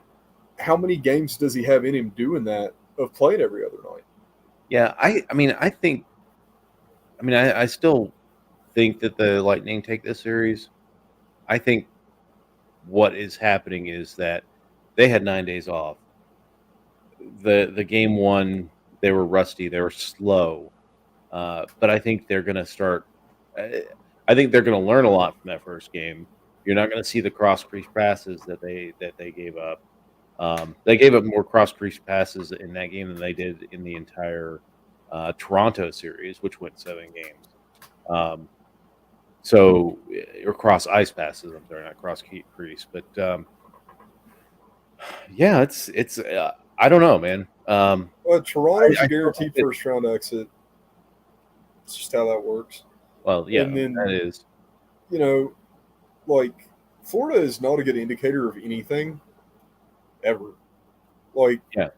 how many games does he have in him doing that of playing every other night? yeah, I still think that the Lightning take this series. I think what is happening is that they had 9 days off. The game one, they were rusty, they were slow, but I think they're going to start. I think they're going to learn a lot from that first game. You're not going to see the cross crease passes that they gave up. They gave up more cross crease passes in that game than they did in the entire Toronto series, which went 7 games. Um, or cross ice passes. I'm sorry, not cross crease, but yeah, it's. I don't know, man. Toronto's a I still think guaranteed that. first round exit. It's just how that works. Well, yeah, And I mean, then, that is. you know, like Florida is not a good indicator of anything ever. Like Yeah,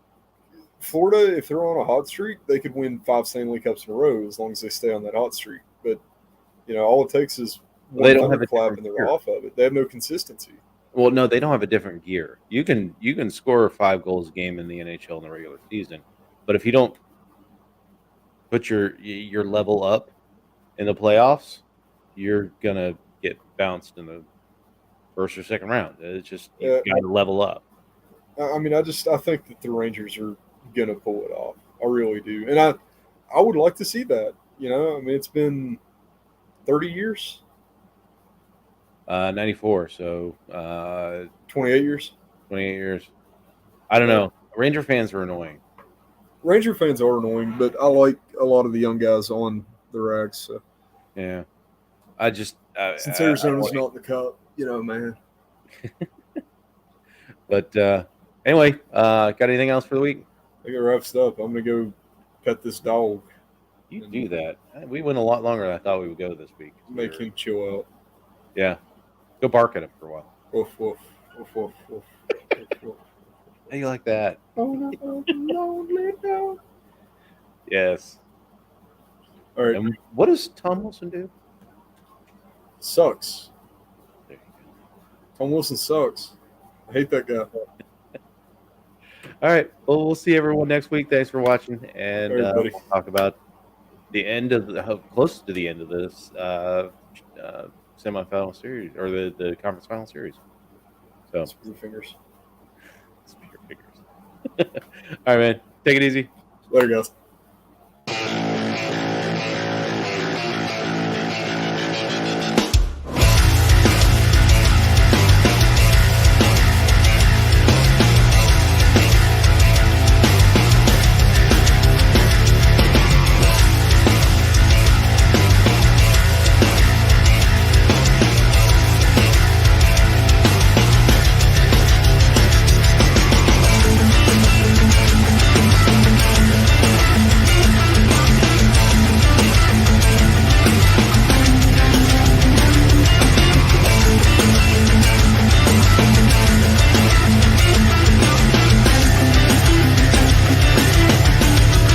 Florida, if they're on a hot streak, they could win 5 Stanley Cups in a row as long as they stay on that hot streak. But all it takes is They one don't have a thunderclap different and they're gear. off of it. They have no consistency. Well, no, they don't have a different gear. You can score 5 goals a game in the NHL in the regular season, but if you don't put your level up in the playoffs, you're gonna get bounced in the first or second round. It's just you've Uh, got to level up. I think that the Rangers are gonna pull it off. I really do, and I would like to see that. It's been 30 years, 94, so 28 years. 28 years. I don't Yeah. know. Ranger fans are annoying. Ranger fans are annoying, but I like a lot of the young guys on the Rags. So. Yeah, I just Since I Arizona's don't not in the cup, man. But anyway, got anything else for the week? I think it wraps it up. I'm gonna go pet this dog. You And do that. We went a lot longer than I thought we would go this week. make him chill out. Yeah, go bark at him for a while. Woof woof woof woof woof. Woof. How you like that? Lonely dog. Yes. All right. And what does Tom Wilson do? Sucks. There you Tom Wilson sucks. I hate that guy. go. All right. Well, we'll see everyone next week. Thanks for watching, and All right, buddy. we'll talk about the end of close to the end of this semifinal series or the conference final series. So, Spear fingers. spear fingers. All right, man. Take it easy. Later, guys.